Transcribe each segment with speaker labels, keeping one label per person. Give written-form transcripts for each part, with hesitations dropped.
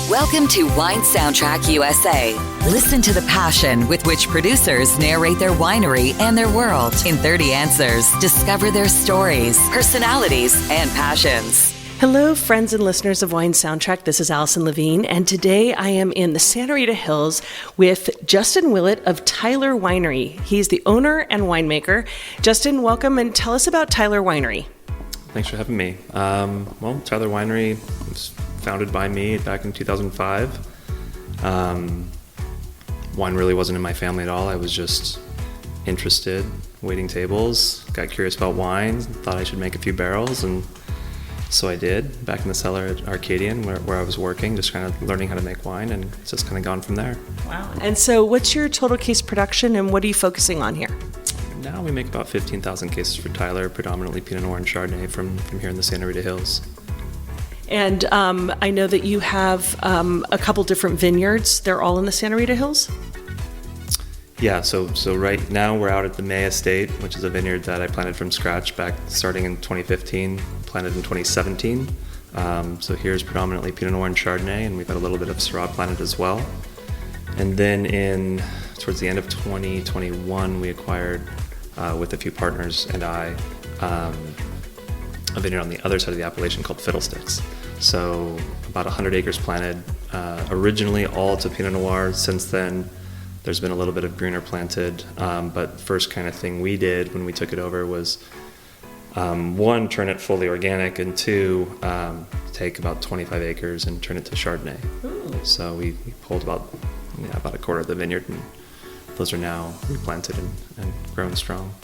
Speaker 1: Welcome to Wine Soundtrack USA. Listen to the passion with which producers narrate their winery and their world. In 30 answers, discover their stories, personalities, and passions.
Speaker 2: Hello, friends and listeners of Wine Soundtrack. This is Allison Levine, and today I am in the Rita Hills with Justin Willett of Tyler Winery. He's the owner and winemaker. Justin, welcome, and tell us about Tyler Winery.
Speaker 3: Thanks for having me. Well, Tyler Winery was founded by me back in 2005. Wine really wasn't in my family at all. I was just interested, waiting tables, got curious about wine, thought I should make a few barrels, and so I did, back in the cellar at Arcadian, where I was working, just kind of learning how to make wine, and it's just kind of gone from there.
Speaker 2: Wow. And so what's your total case production, and what are you focusing on here?
Speaker 3: Now we make about 15,000 cases for Tyler, predominantly Pinot Noir and Chardonnay from here in the Rita Hills.
Speaker 2: And I know that you have a couple different vineyards. They're all in the Rita Hills?
Speaker 3: Yeah, so right now we're out at the May Estate, which is a vineyard that I planted from scratch back starting in 2015, planted in 2017. So here's predominantly Pinot Noir and Chardonnay, and we've got a little bit of Syrah planted as well. And then towards the end of 2021, we acquired, with a few partners and I, a vineyard on the other side of the appellation called Fiddlesticks. So about 100 acres planted, originally all to Pinot Noir. Since then, there's been a little bit of Gruner planted, but first kind of thing we did when we took it over was, one, turn it fully organic, and two, take about 25 acres and turn it to Chardonnay. Ooh. So we pulled about a quarter of the vineyard, and those are now replanted and grown strong.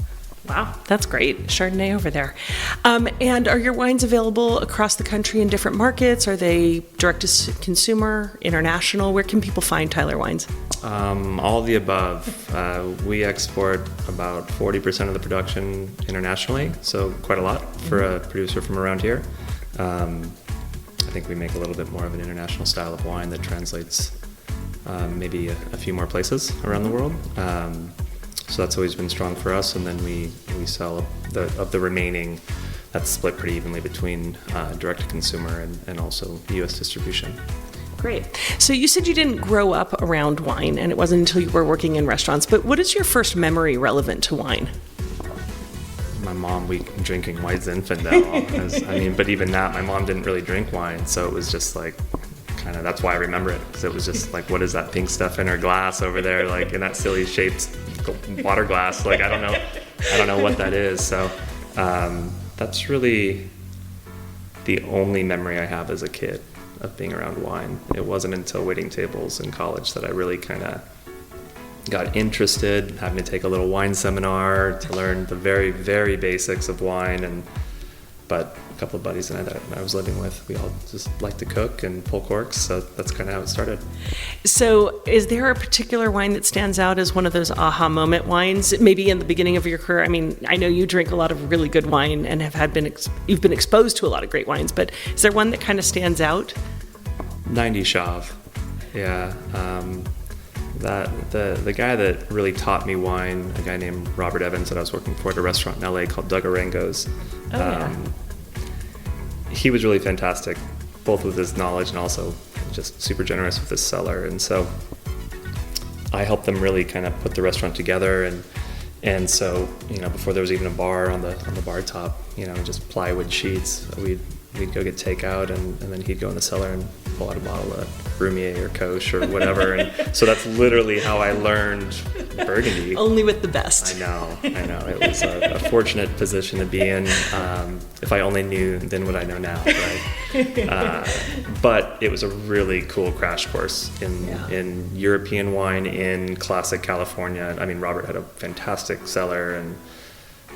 Speaker 2: Wow, that's great. Chardonnay over there. And are your wines available across the country in different markets? Are they direct to consumer, international? Where can people find Tyler wines?
Speaker 3: All of the above. We export about 40% of the production internationally, so quite a lot for a producer from around here. I think we make a little bit more of an international style of wine that translates maybe a few more places around the world. So that's always been strong for us, and then we sell of the remaining, that's split pretty evenly between direct-to-consumer and also U.S. distribution.
Speaker 2: Great. So you said you didn't grow up around wine, and it wasn't until you were working in restaurants, but what is your first memory relevant to wine?
Speaker 3: My mom, we drinking White Zinfandel. But even that, my mom didn't really drink wine, so it was just like, kind of, that's why I remember it, because it was just like, what is that pink stuff in her glass over there, like in that silly shaped water glass? Like, I don't know what that is. So that's really the only memory I have as a kid of being around wine. It wasn't until waiting tables in college that I really kind of got interested, having to take a little wine seminar to learn the very, very basics of wine. But a couple of buddies and I that I was living with, we all just like to cook and pull corks, so that's kind of how it started. So is there a particular wine that stands out as one of those aha moment wines, maybe in the beginning of your career? I mean, I know you drink a lot of really good wine and you've been exposed to a lot of great wines, but is there one that kind of stands out? 90 Chauve, yeah. The guy that really taught me wine, a guy named Robert Evans that I was working for at a restaurant in LA called Doug Arango's. He was really fantastic, both with his knowledge and also just super generous with his cellar. And so I helped them really kind of put the restaurant together. And so, before there was even a bar on the bar top, just plywood sheets, we'd go get takeout, and then he'd go in the cellar and pull out a bottle of Rumier or Koch or whatever. And so that's literally how I learned Burgundy. Only with the best. I know. It was a fortunate position to be in. If I only knew then what I know now, right? But it was a really cool crash course in European wine, in classic California. I mean, Robert had a fantastic cellar, and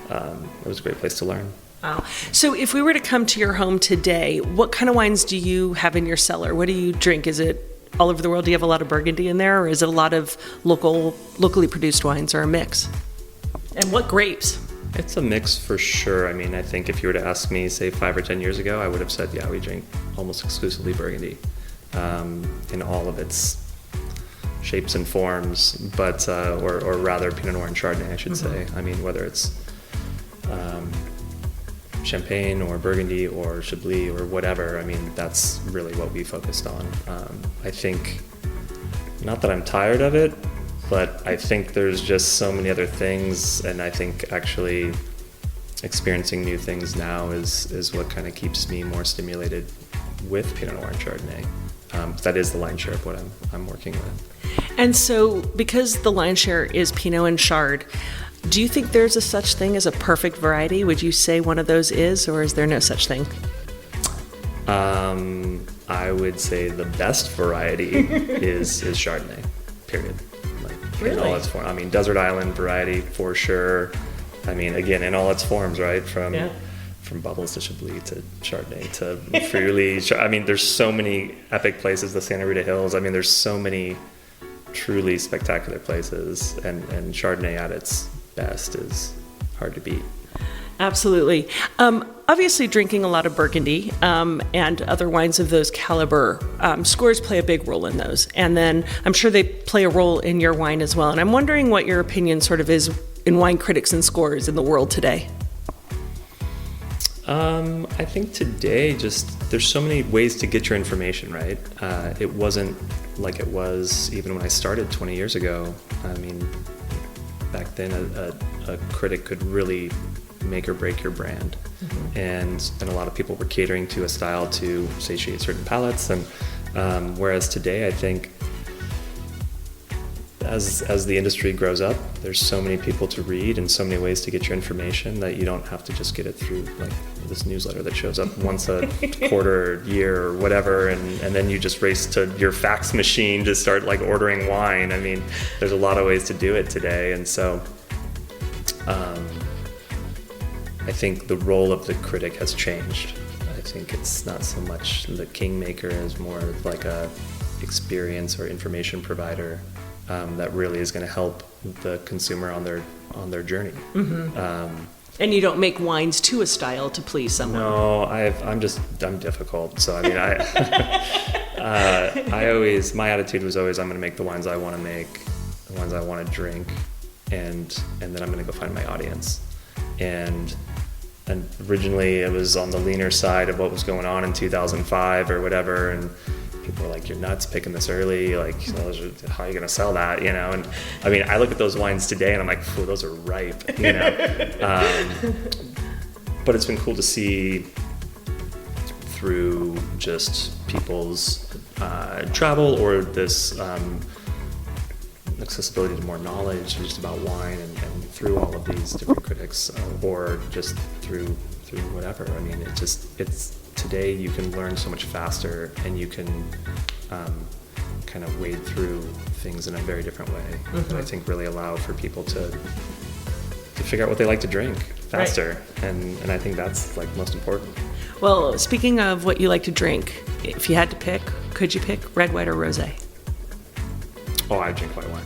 Speaker 3: it was a great place to learn. Wow. So if we were to come to your home today, what kind of wines do you have in your cellar? What do you drink? Is it all over the world? Do you have a lot of Burgundy in there, or is it a lot of locally produced wines, or a mix? And what grapes? It's a mix for sure. I mean, I think if you were to ask me, say 5 or 10 years ago, I would have said, yeah, we drink almost exclusively Burgundy in all of its shapes and forms, but or rather Pinot Noir and Chardonnay, I should say. I mean, whether it's Champagne or Burgundy or Chablis or whatever. I mean, that's really what we focused on. I think, not that I'm tired of it, but I think there's just so many other things, and I think actually experiencing new things now is what kind of keeps me more stimulated with Pinot Noir and Chardonnay. That is the lion's share of what I'm working with.
Speaker 2: And so, because the lion's share is Pinot and Chard, do you think there's a such thing as a perfect variety? Would you say one of those is, or is there no such thing?
Speaker 3: I would say the best variety is Chardonnay, period. Like,
Speaker 2: really?
Speaker 3: In all its forms. I mean, desert island variety for sure. I mean, again, in all its forms, right? From bubbles to Chablis to Chardonnay to Fruity. I mean, there's so many epic places, the Santa Rita Hills. I mean, there's so many truly spectacular places, and Chardonnay at its best is hard to beat.
Speaker 2: Absolutely. Obviously, drinking a lot of Burgundy and other wines of those caliber, scores play a big role in those. And then I'm sure they play a role in your wine as well. And I'm wondering what your opinion sort of is in wine critics and scores in the world today.
Speaker 3: I think today there's so many ways to get your information, right? It wasn't like it was even when I started 20 years ago. I mean, back then a critic could really make or break your brand. Mm-hmm. And a lot of people were catering to a style to satiate certain palates. And whereas today, I think as the industry grows up, there's so many people to read and so many ways to get your information that you don't have to just get it through like this newsletter that shows up once a quarter, year, or whatever, and then you just race to your fax machine to start like ordering wine. I mean, there's a lot of ways to do it today, and so I think the role of the critic has changed. I think it's not so much the kingmaker as more like a experience or information provider that really is going to help the consumer on their journey. Mm-hmm.
Speaker 2: And you don't make wines to a style to please someone.
Speaker 3: No, I'm difficult. So I mean, my attitude was always, I'm going to make the wines I want to make, the wines I want to drink, and then I'm going to go find my audience. And originally it was on the leaner side of what was going on in 2005 or whatever, and people were like, "You're nuts picking this early. Like, how are you going to sell that?" You know. And I mean, I look at those wines today, and I'm like, "Phew, those are ripe." You know. But it's been cool to see through just people's travel or this accessibility to more knowledge just about wine, and through all of these different critics, or just through whatever. I mean, it's today you can learn so much faster, and you can kind of wade through things in a very different way. Mm-hmm. That I think really allow for people to figure out what they like to drink faster, right. and I think that's like most important.
Speaker 2: Well, speaking of what you like to drink, if you had to pick, could you pick red, white, or rosé?
Speaker 3: Oh, I drink white wine.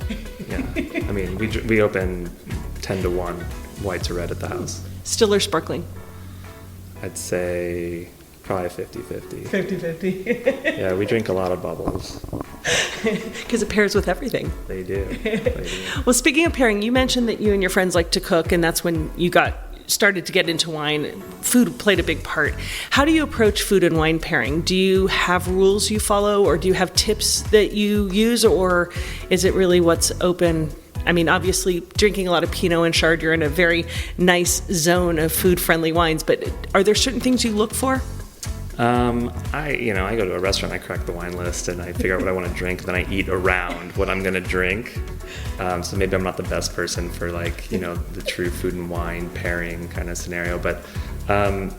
Speaker 3: Yeah, I mean we open 10-1 white to red at the house.
Speaker 2: Still or sparkling?
Speaker 3: I'd say probably 50-50.
Speaker 2: 50-50.
Speaker 3: Yeah, we drink a lot of bubbles.
Speaker 2: Because it pairs with everything.
Speaker 3: They do.
Speaker 2: Well, speaking of pairing, you mentioned that you and your friends like to cook, and that's when you started to get into wine. Food played a big part. How do you approach food and wine pairing? Do you have rules you follow, or do you have tips that you use, or is it really what's open? I mean, obviously, drinking a lot of Pinot and Chard, you're in a very nice zone of food-friendly wines, but are there certain things you look for? I go to a restaurant, I crack the wine list, and I figure out what I want to drink, then I eat around what I'm going to drink. So maybe I'm not the best person for the true food and wine pairing kind of scenario, but I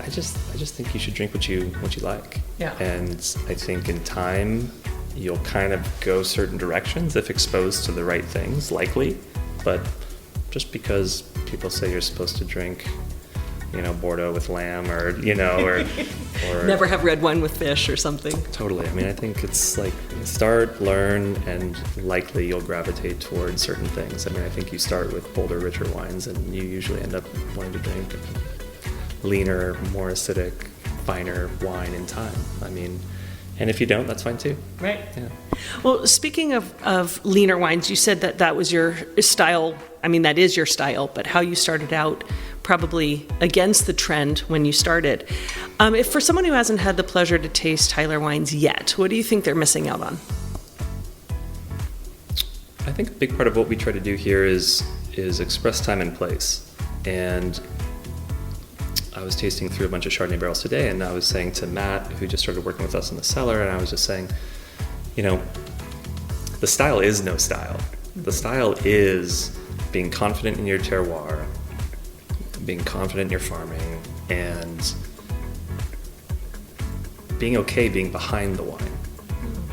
Speaker 2: just think you should drink what you like. Yeah.
Speaker 3: And I think in time you'll kind of go certain directions if exposed to the right things, likely. But just because people say you're supposed to drink Bordeaux with lamb, or
Speaker 2: never have red wine with fish or something.
Speaker 3: Totally. I mean, I think it's like start, learn, and likely you'll gravitate towards certain things. I mean, I think you start with bolder, richer wines, and you usually end up wanting to drink leaner, more acidic, finer wine in time. I mean, and if you don't, that's fine too.
Speaker 2: Right.
Speaker 3: Yeah.
Speaker 2: Well, speaking of leaner wines, you said that was your style. I mean, that is your style, but how you started out probably against the trend when you started. If for someone who hasn't had the pleasure to taste Tyler wines yet, what do you think they're missing out on?
Speaker 3: I think a big part of what we try to do here is express time and place. And I was tasting through a bunch of Chardonnay barrels today, and I was saying to Matt, who just started working with us in the cellar, and I was just saying, the style is no style. The style is being confident in your terroir, being confident in your farming, and being okay being behind the wine,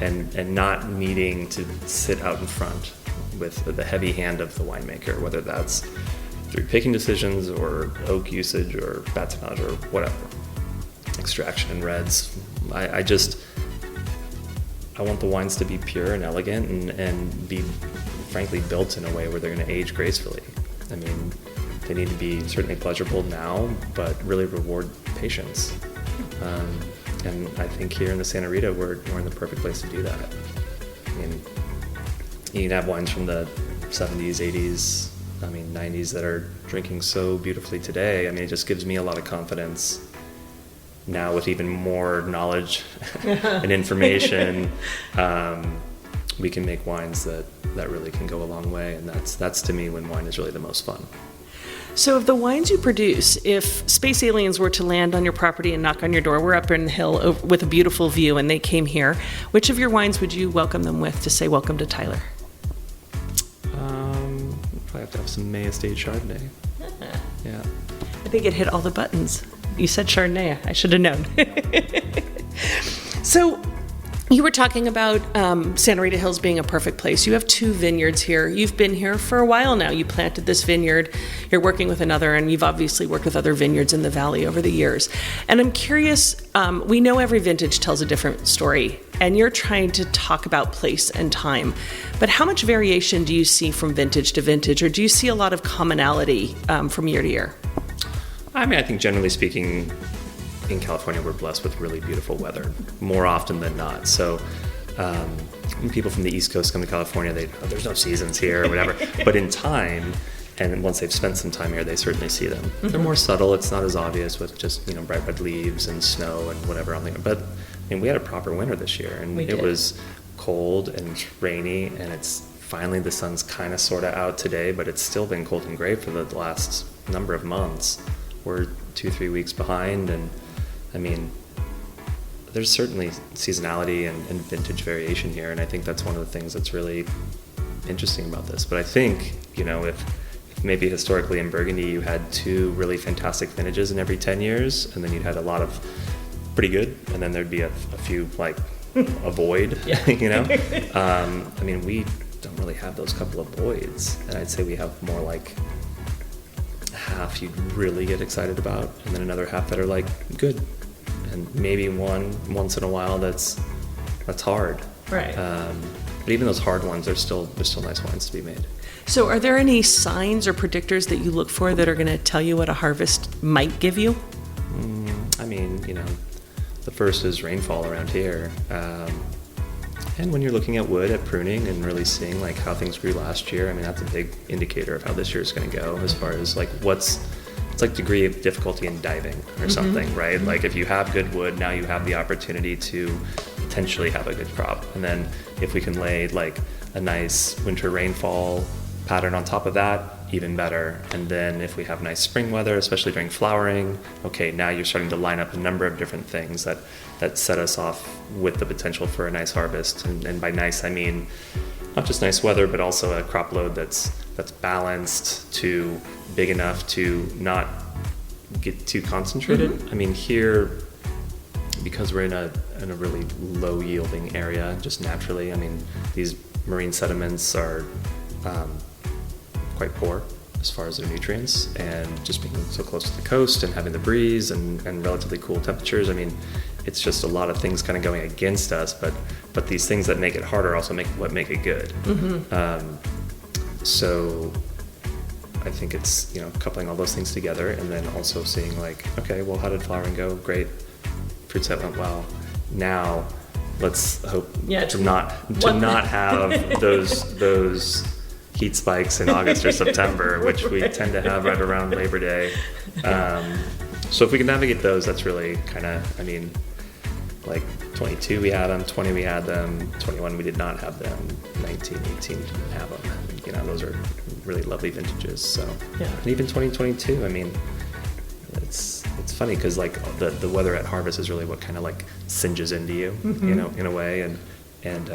Speaker 3: and not needing to sit out in front with the heavy hand of the winemaker, whether that's through picking decisions or oak usage or batonnage or whatever, extraction and reds. I want the wines to be pure and elegant and be frankly built in a way where they're going to age gracefully. I mean, they need to be certainly pleasurable now, but really reward patience. And I think here in the Santa Rita, we're in the perfect place to do that. I mean, you can have wines from the 70s, 80s, 90s that are drinking so beautifully today. I mean, it just gives me a lot of confidence now with even more knowledge and information. We can make wines that really can go a long way, and that's to me when wine is really the most fun.
Speaker 2: So of the wines you produce, if space aliens were to land on your property and knock on your door, we're up in the hill with a beautiful view, and they came here, which of your wines would you welcome them with to say welcome to Tyler?
Speaker 3: Probably have to have some May Estate Chardonnay. Yeah.
Speaker 2: I think it hit all the buttons. You said Chardonnay. I should have known. So you were talking about Santa Rita Hills being a perfect place. You have 2 vineyards here. You've been here for a while now. You planted this vineyard. You're working with another, and you've obviously worked with other vineyards in the valley over the years. And I'm curious, we know every vintage tells a different story, and you're trying to talk about place and time. But how much variation do you see from vintage to vintage, or do you see a lot of commonality from year to year?
Speaker 3: I mean, I think generally speaking, in California, we're blessed with really beautiful weather more often than not. So when people from the East Coast come to California, there's no seasons here or whatever. But in time, and once they've spent some time here, they certainly see them. Mm-hmm. They're more subtle. It's not as obvious with just bright red leaves and snow and whatever on the. But we had a proper winter this year, and it was cold and rainy, and it's finally the sun's kind of sort of out today, but it's still been cold and gray for the last number of months. We're 2-3 weeks behind, and I mean, there's certainly seasonality and vintage variation here, and I think that's one of the things that's really interesting about this. But I think, if maybe historically in Burgundy you had 2 really fantastic vintages in every 10 years, and then you'd had a lot of pretty good, and then there'd be a few like a void, I mean, we don't really have those couple of voids, and I'd say we have more like half you'd really get excited about, and then another half that are like good, and maybe once in a while that's hard.
Speaker 2: Right.
Speaker 3: But even those hard ones, there's still nice wines to be made.
Speaker 2: So are there any signs or predictors that you look for that are going to tell you what a harvest might give you?
Speaker 3: I mean, the first is rainfall around here. And when you're looking at wood, at pruning, and really seeing like how things grew last year, I mean, that's a big indicator of how this year is going to go as far as like it's like degree of difficulty in diving or something, right? Like if you have good wood, now you have the opportunity to potentially have a good crop. And then if we can lay like a nice winter rainfall pattern on top of that, even better. And then if we have nice spring weather, especially during flowering, okay, now you're starting to line up a number of different things that set us off with the potential for a nice harvest. And by nice, I mean not just nice weather, but also a crop load that's balanced, to big enough to not get too concentrated. I mean, here, because we're in a really low yielding area, just naturally, I mean, these marine sediments are quite poor as far as their nutrients, and just being so close to the coast and having the breeze and relatively cool temperatures, I mean, it's just a lot of things kind of going against us, but these things that make it harder also make it good. So I think it's coupling all those things together, and then also seeing like, okay, well, how did flowering go? Great, fruit set went well. Now let's hope to not have those heat spikes in August or September, which we tend to have right around Labor Day. So if we can navigate those, that's really kind of, I mean, like 22 we had them, 20 we had them, 21 we did not have them, 19, 18 didn't have them. You know, those are really lovely vintages. So, and even 2022, I mean, it's funny because like the weather at harvest is really what kind of like singes into you, you know, in a way, and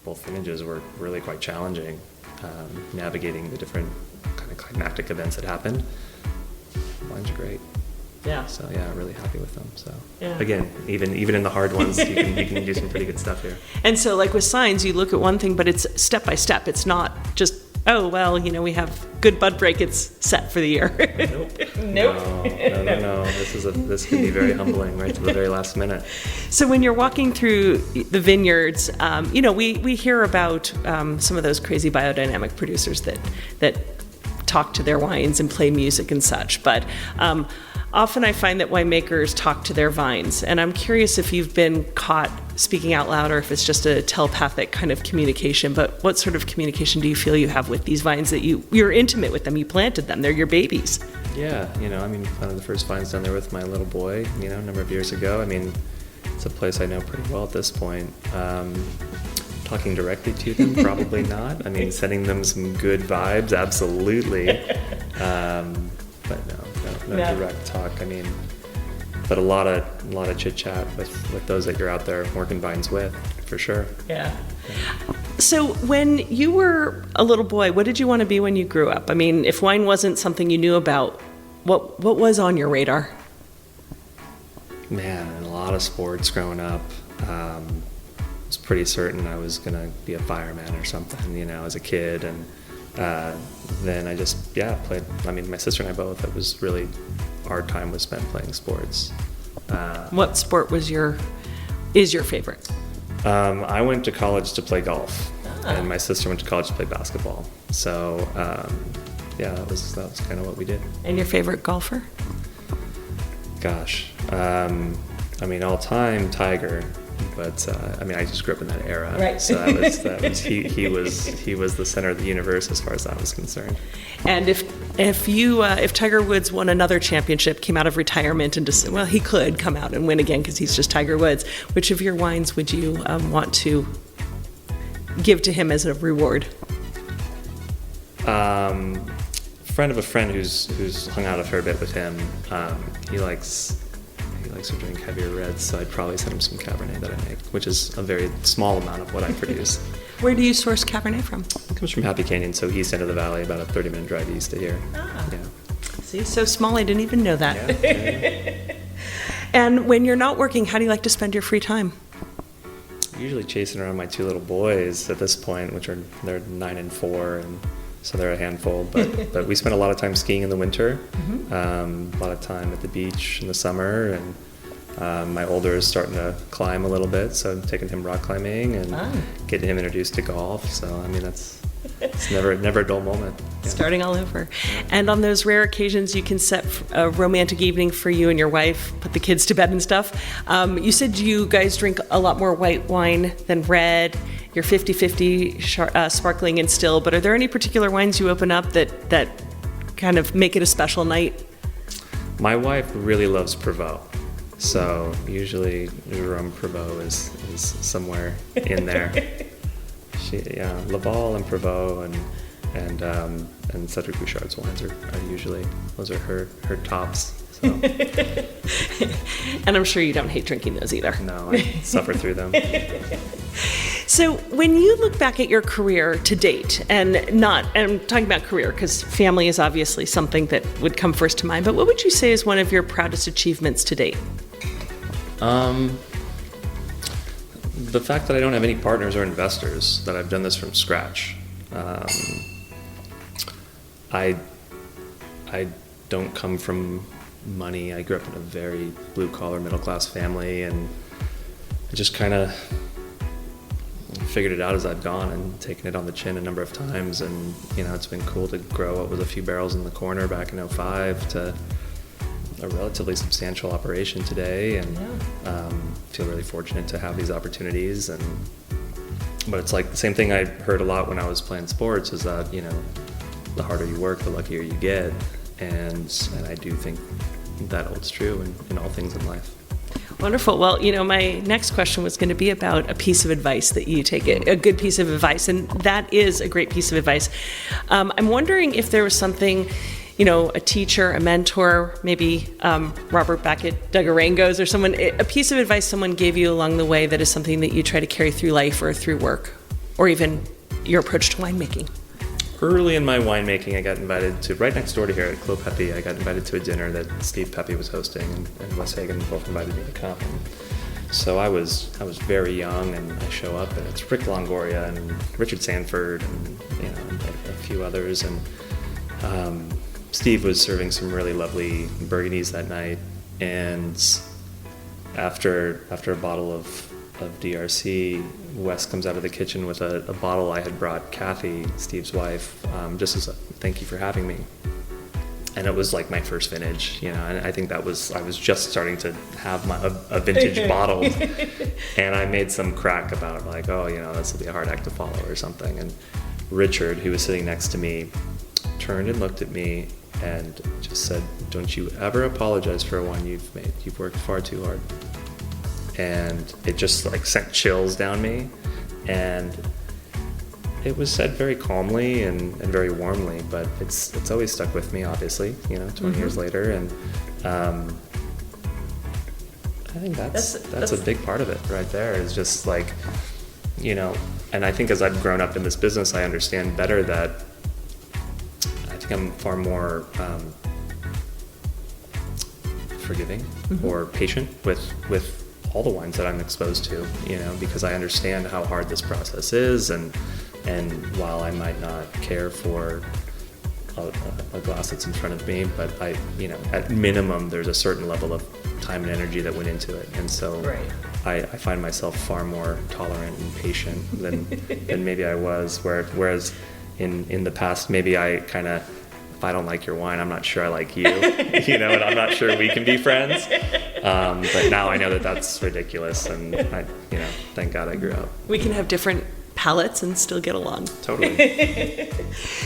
Speaker 3: both vintages were really quite challenging, navigating the different kind of climactic events that happened. Wines are great.
Speaker 2: Yeah.
Speaker 3: So yeah, really happy with them. So again, even in the hard ones, you can do some pretty good stuff here.
Speaker 2: And so, like with signs, you look at one thing, but it's step by step. It's not just, oh well, you know, we have good bud break. It's set for the year.
Speaker 3: Nope. No. This can be very humbling right to the very last minute.
Speaker 2: So when you're walking through the vineyards, you know, we hear about some of those crazy biodynamic producers that talk to their wines and play music and such, but often I find that winemakers talk to their vines, and I'm curious if you've been caught speaking out loud or if it's just a telepathic kind of communication, but what sort of communication do you feel you have with these vines that you're intimate with them, you planted them, they're your babies?
Speaker 3: Yeah, you know, I mean, planted the first vines down there with my little boy, you know, a number of years ago. I mean, it's a place I know pretty well at this point. Talking directly to them, probably not. I mean, sending them some good vibes, absolutely. But no direct talk. I mean, but a lot of chit chat with those that you're out there working vines with, for sure.
Speaker 2: Yeah. So when you were a little boy, what did you want to be when you grew up? I mean, if wine wasn't something you knew about, what was on your radar?
Speaker 3: Man, a lot of sports growing up. I was pretty certain I was gonna be a fireman or something, you know, as a kid, and then I just played. I mean, my sister and I both. It was really our time was spent playing sports.
Speaker 2: What sport is your favorite?
Speaker 3: I went to college to play golf, and my sister went to college to play basketball. So that was kind of what we did. And
Speaker 2: your favorite golfer?
Speaker 3: Gosh, I mean, all time Tiger. But I mean, I just grew up in that era,
Speaker 2: right?
Speaker 3: So that was he was the center of the universe as far as that was concerned.
Speaker 2: And if Tiger Woods won another championship, came out of retirement, and he could come out and win again because he's just Tiger Woods. Which of your wines would you want to give to him as a reward?
Speaker 3: Friend of a friend who's hung out a fair bit with him. He likes to drink heavier reds, so I'd probably send him some Cabernet that I make, which is a very small amount of what I produce.
Speaker 2: Where do you source Cabernet from?
Speaker 3: It comes from Happy Canyon, so east end of the valley, about a 30-minute drive east of here. Yeah.
Speaker 2: See, so small, I didn't even know that.
Speaker 3: Yeah.
Speaker 2: And when you're not working, how do you like to spend your free time?
Speaker 3: Usually chasing around my two little boys at this point, they're 9 and 4, and so they're a handful. But we spend a lot of time skiing in the winter, a lot of time at the beach in the summer, and my older is starting to climb a little bit, so I'm taking him rock climbing and getting him introduced to golf. So I mean, it's never a dull moment. Yeah.
Speaker 2: Starting all over. And on those rare occasions you can set a romantic evening for you and your wife, put the kids to bed and stuff. You said you guys drink a lot more white wine than red. You're 50-50 sparkling and still, but are there any particular wines you open up that kind of make it a special night?
Speaker 3: My wife really loves Provaux, so usually Jerome Provaux is somewhere in there. Laval and Provaux and Cedric Bouchard's wines are usually, those are her tops. So.
Speaker 2: And I'm sure you don't hate drinking those either.
Speaker 3: No, I suffer through them.
Speaker 2: So when you look back at your career to date, and I'm talking about career because family is obviously something that would come first to mind, but what would you say is one of your proudest achievements to date?
Speaker 3: The fact that I don't have any partners or investors, that I've done this from scratch. I don't come from money. I grew up in a very blue-collar, middle-class family, and I just kind of figured it out as I've gone and taken it on the chin a number of times. And, you know, it's been cool to grow what was a few barrels in the corner back in 2005 to a relatively substantial operation today, and feel really fortunate to have these opportunities. And But it's like the same thing I heard a lot when I was playing sports is that, the harder you work, the luckier you get. And I do think that holds true in all things in life.
Speaker 2: Wonderful. Well, my next question was going to be about a piece of advice that you take, a good piece of advice, and that is a great piece of advice. I'm wondering if there was something, a teacher, a mentor, maybe Robert Beckett, Doug Arangos, or someone, a piece of advice someone gave you along the way that is something that you try to carry through life or through work, or even your approach to winemaking.
Speaker 3: Early in my winemaking, I got invited to, right next door to here at Clo Pepe, I got invited to a dinner that Steve Pepe was hosting, and Wes Hagen both invited me to come. And so I was very young, and I show up, and it's Rick Longoria and Richard Sanford and a few others, and Steve was serving some really lovely Burgundies that night, and after a bottle of DRC, Wes comes out of the kitchen with a bottle I had brought Kathy, Steve's wife, just as a thank you for having me. And it was like my first vintage, and I think I was just starting to have a vintage bottle, and I made some crack about like, this will be a hard act to follow or something. And Richard, who was sitting next to me, turned and looked at me and just said, "Don't you ever apologize for a wine you've made. You've worked far too hard." And it just like sent chills down me, and it was said very calmly and very warmly, but it's always stuck with me, obviously, 20 years later, and I think that's a big part of it right there, is just like, and I think as I've grown up in this business, I understand better that I think I'm far more forgiving or patient with all the wines that I'm exposed to, because I understand how hard this process is, and while I might not care for a glass that's in front of me, but at minimum, there's a certain level of time and energy that went into it, and so I find myself far more tolerant and patient than maybe I was. Whereas in the past, maybe I kind of, if I don't like your wine, I'm not sure I like you, and I'm not sure we can be friends. But now I know that that's ridiculous, and thank God I grew up.
Speaker 2: We can have different palates and still get along.
Speaker 3: Totally.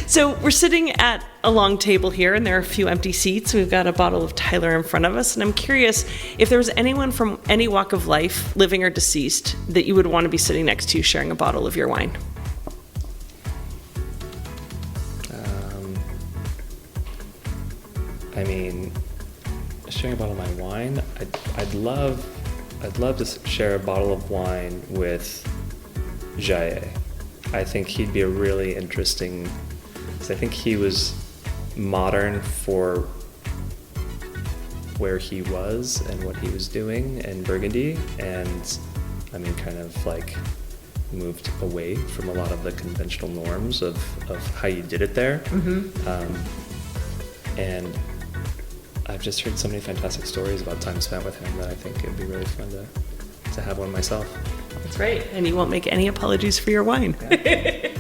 Speaker 2: So we're sitting at a long table here, and there are a few empty seats. We've got a bottle of Tyler in front of us, and I'm curious if there was anyone from any walk of life, living or deceased, that you would want to be sitting next to sharing a bottle of your wine.
Speaker 3: Sharing a bottle of my wine, I'd love to share a bottle of wine with Jaye. I think he'd be a really interesting, because I think he was modern for where he was and what he was doing in Burgundy, and kind of like moved away from a lot of the conventional norms of how you did it there. And I've just heard so many fantastic stories about time spent with him that I think it'd be really fun to have one myself.
Speaker 2: That's right, and you won't make any apologies for your wine.
Speaker 3: Yeah.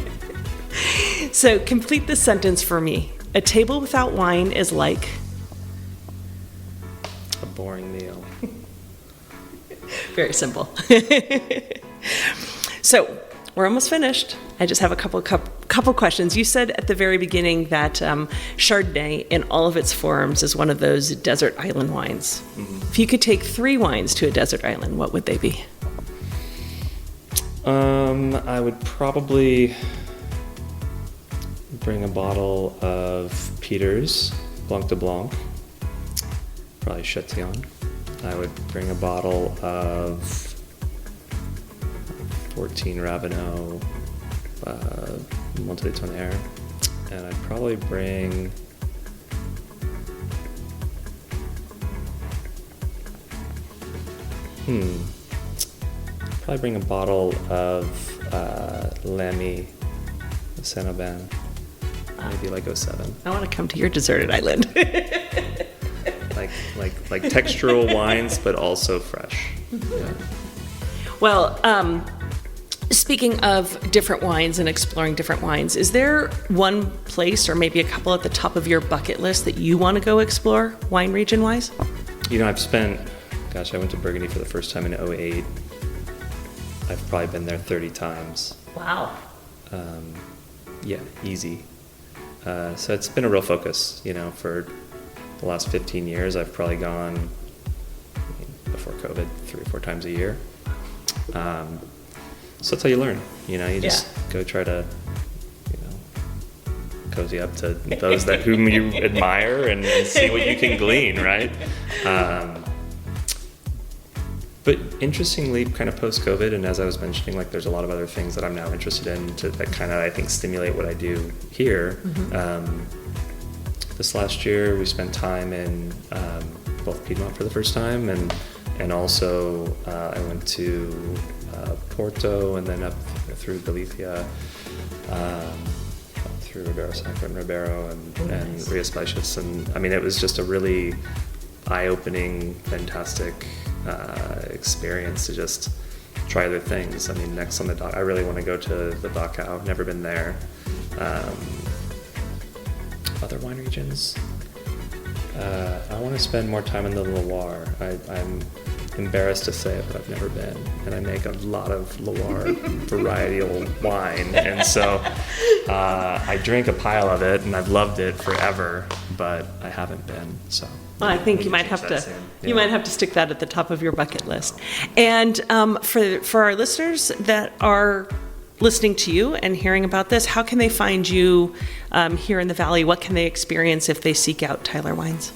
Speaker 2: So complete this sentence for me. A table without wine is like?
Speaker 3: A boring meal.
Speaker 2: Very simple. So we're almost finished. I just have a couple questions. You said at the very beginning that Chardonnay in all of its forms is one of those desert island wines. If you could take 3 wines to a desert island, what would they be?
Speaker 3: I would probably bring a bottle of Peter's Blanc de Blanc, probably Chatillon. I would bring a bottle of 14 Ravenot Monte Tonnerre, and I'd probably bring a bottle of Lamy Saint-Aubin, maybe like 07.
Speaker 2: I want to come to your deserted island.
Speaker 3: like textural wines, but also fresh. Yeah.
Speaker 2: Well, speaking of different wines and exploring different wines, is there one place or maybe a couple at the top of your bucket list that you want to go explore, wine region-wise?
Speaker 3: I went to Burgundy for the first time in 2008. I've probably been there 30 times,
Speaker 2: Wow.
Speaker 3: Yeah, easy. So it's been a real focus, for the last 15 years. I've probably gone, before COVID, 3 or 4 times a year. So that's how you learn, you just go try to, cozy up to those whom you admire and see what you can glean, right? But interestingly, kind of post-COVID, and as I was mentioning, like there's a lot of other things that I'm now interested in that kind of, I think, stimulate what I do here. This last year, we spent time in both Piedmont for the first time, and also I went to Porto, and then up through Galicia, through Ribeiro Sacra and Ribeiro, and Rio Spicius. And I mean, it was just a really eye-opening, fantastic experience to just try other things. I mean, next on the dock, I really want to go to the Dachau. Never been there. Other wine regions. I want to spend more time in the Loire. I'm embarrassed to say it, but I've never been, and I make a lot of Loire varietal wine, and so I drink a pile of it, and I've loved it forever, but I haven't been. So
Speaker 2: well, I think you might have to. You might have to stick that at the top of your bucket list. And for our listeners that are listening to you and hearing about this, how can they find you here in the Valley? What can they experience if they seek out Tyler Wines?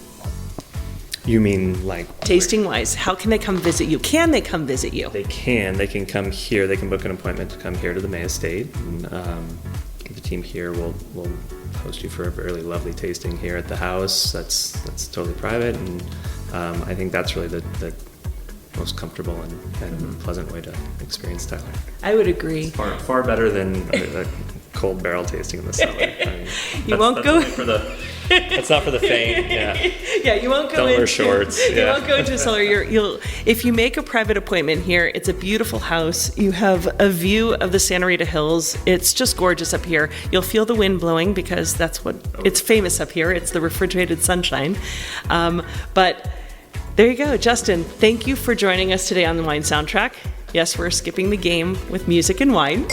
Speaker 3: You mean like
Speaker 2: tasting wise? How can they come visit you? Can they come visit you?
Speaker 3: They can. They can come here. They can book an appointment to come here to the May Estate. And, the team here will host you for a really lovely tasting here at the house. That's totally private, and I think that's really the most comfortable and pleasant way to experience Tyler.
Speaker 2: I would agree.
Speaker 3: It's far better than a cold barrel tasting in the cellar. I mean,
Speaker 2: you won't go
Speaker 3: for the. It's not for the faint. Yeah.
Speaker 2: Yeah, you won't go.
Speaker 3: Don't wear shorts.
Speaker 2: You won't go into a cellar. You'll if you make a private appointment here. It's a beautiful house. You have a view of the Santa Rita Hills. It's just gorgeous up here. You'll feel the wind blowing because that's what it's famous up here. It's the refrigerated sunshine. But there you go, Justin. Thank you for joining us today on the Wine Soundtrack. Yes, we're skipping the game with music and wine.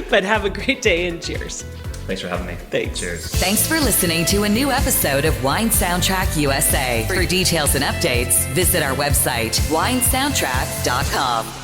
Speaker 2: But have a great day and cheers.
Speaker 3: Thanks for having me.
Speaker 2: Thanks.
Speaker 3: Cheers.
Speaker 1: Thanks for listening to a new episode of Wine Soundtrack USA. For details and updates, visit our website, winesoundtrack.com.